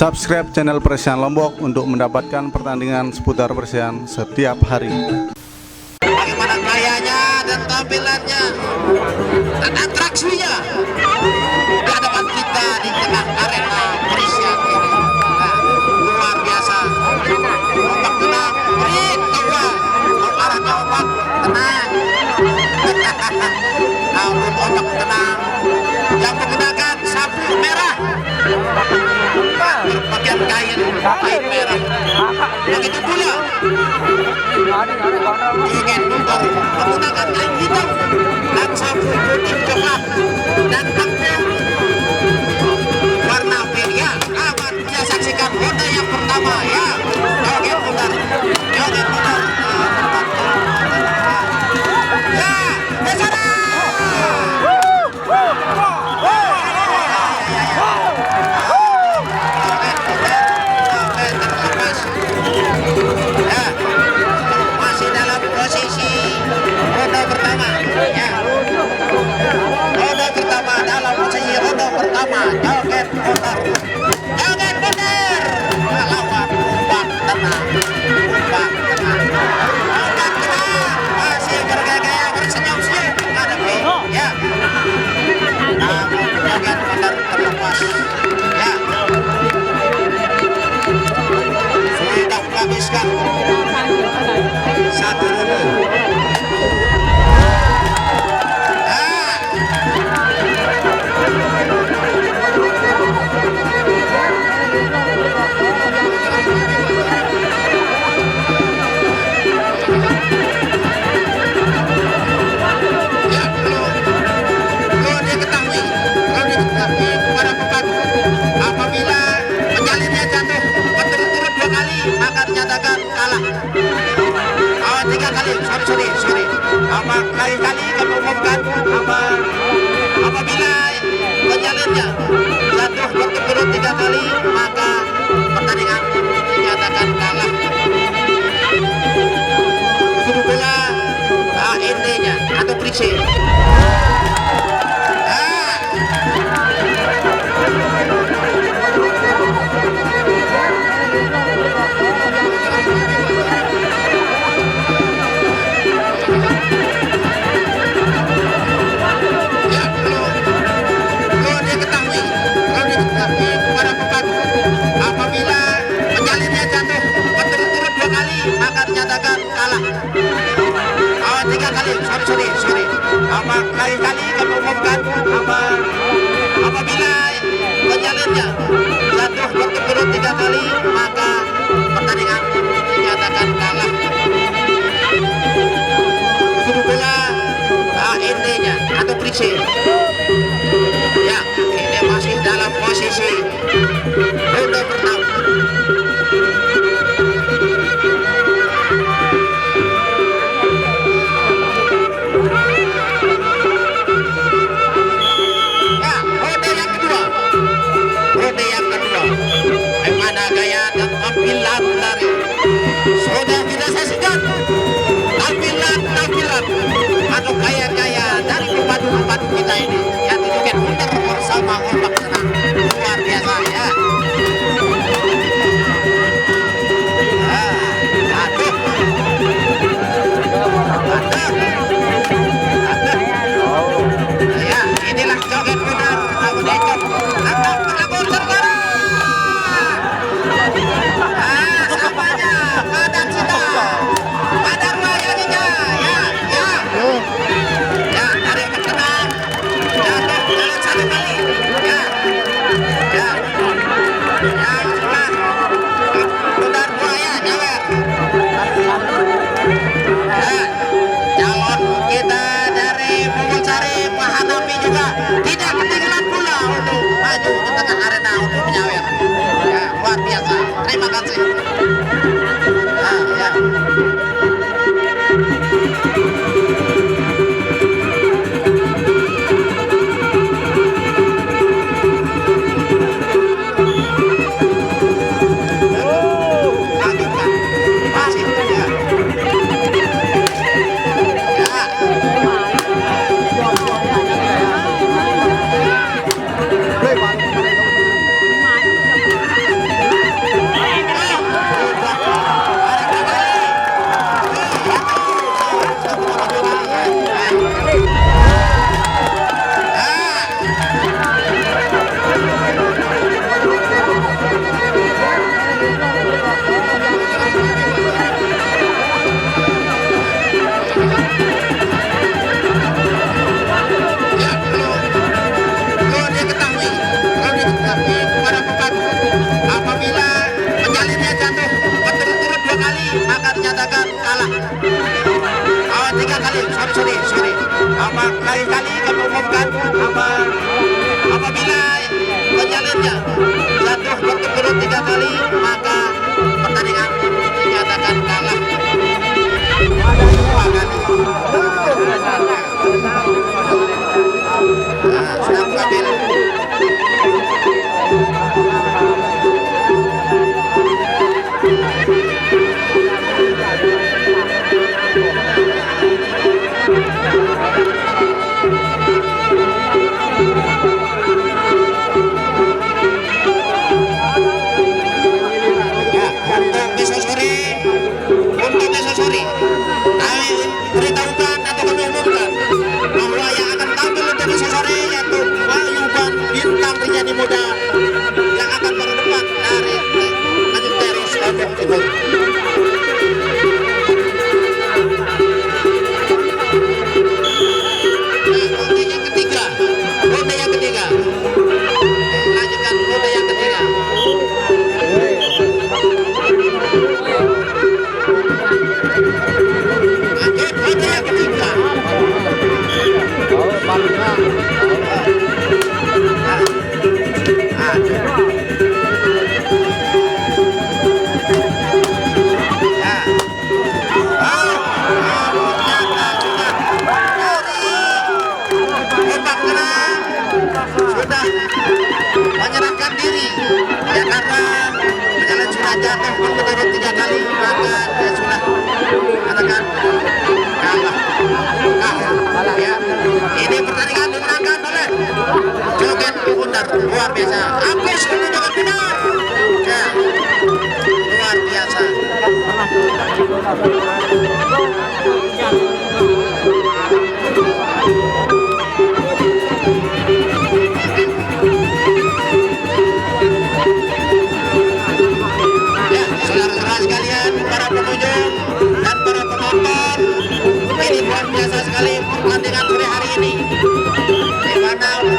Subscribe channel Persian Lombok untuk mendapatkan pertandingan seputar Persian setiap hari. Bagaimana gayanya dan tampilannya dan atraksinya di hadapan kita di tengah arena Persian ini. Nah, luar biasa. Ombak tenang, beri tawa. Arahnya ombak tenang. Namun ombak tenang yang menggunakan sapu merah. Berpakaian kain merah. Begitu pula ingin menggunakan kain hitam dan sapu putih coklat dan tampil warna pink ya. Aman dia saksikan Honda yang pertama ya. Joget putar, joget putar. Ya, ke sana. Masih dalam posisi ronde pertama ya. Ronde pertama dalam posisi ronde pertama. Joget putar, joget putar. Lawan ombak tenang, ombak tenang, ombak tenang. Masih bergaya bersenyum-senyum menghadapi ya. Namun joget putar terlepas ya. Sudah menghabiskan satu ronde. Para pembantu apabila menjalinnya jatuh berturut-turut 2 kali maka dinyatakan kalah. Oh, 3 kali, sorry. Kali-kali kami umumkan apabila penjalinnya jatuh berturut-turut 3 kali maka pertandingan dinyatakan kalah. Begitu pula AND-nya atau friksi. Para pembantu apabila menjalinnya jatuh berturut-turut 2 kali maka dinyatakan kalah. Oh, 3 kali, sorry. Kali-kali kami umumkan apabila penjalinnya jatuh berturut-turut 3 kali maka pertandingan dinyatakan kalah. Begitu pula AND-nya atau friksi. Ya, ini masih dalam posisi ronde pertama. Ya, ronde yang kedua. Bagaimana gaya dan tampilan dari sudah kita saksikan tampilan atau gaya-gaya dari pembantu kita ini yang joget putar bersama ombak tenang. Luar biasa ya. Aduh. Ya, inilah joget putar namun ekor namun terkara. Samanya badan kita badan layaninya ya dari tenang jatuh dalam 1 kali ya. lagi kali kami umumkan apabila penyalurnya jatuh berturut-turut 3 kali maka pertandingan dinyatakan kalah 2 kali. Nah, sudah mengambil kami beritahukan atau kami umumkan bahwa yang akan tampil untuk besok sore yaitu Wahyuban Bintang Rinjani Muda yang akan berdebat dari Tanjung Teros Lombok Timur. Ronde yang ketiga lanjutkan ronde yang ketiga. Menyerahkan diri ya karena berjalan sudah jatuh berturut 3 kali maka dia sudah katakan kalah ya. Ini pertandingan dimenangkan oleh Joget Bundar luar biasa. Apus untuk Joget Bundar ya, luar biasa.